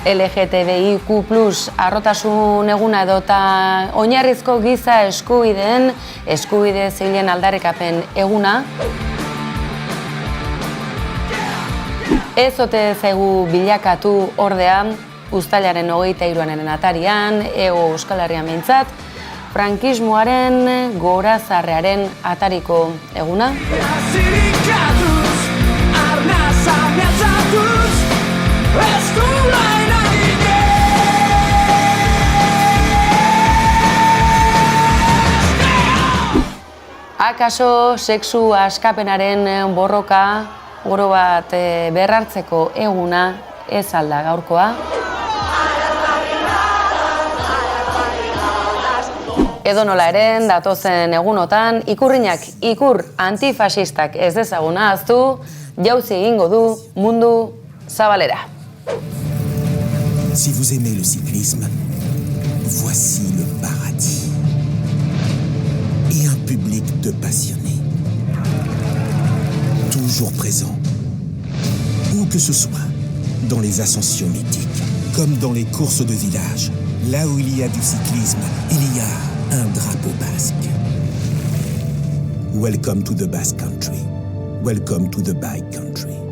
LGTBIQ+ arrotasun eguna edota oinarrizko giza eskubide zibilen aldarrikapen eguna. Ez ote zaigu bilakatu ordea, uztailaren 23. atarian, Hego Euskal Herrian behintzat, frankismoaren gorazarrearen atariko eguna. Akaso sexu askapenaren borroka oro bat berrartzeko eguna ez alda gaurkoa. Edonola ere, datozen egunotan, ikur antifasistak ez dezaguna ahaztu, jauzi egingo du mundu zabalera. Si vous aimez le cyclisme, voici le paradis. Et un public de passionnés. Toujours présent. Où que ce soit, dans les ascensions mythiques, comme dans les courses de village, là où il y a du cyclisme, il y a un drapeau basque. Welcome to the Basque Country. Welcome to the Bike Country.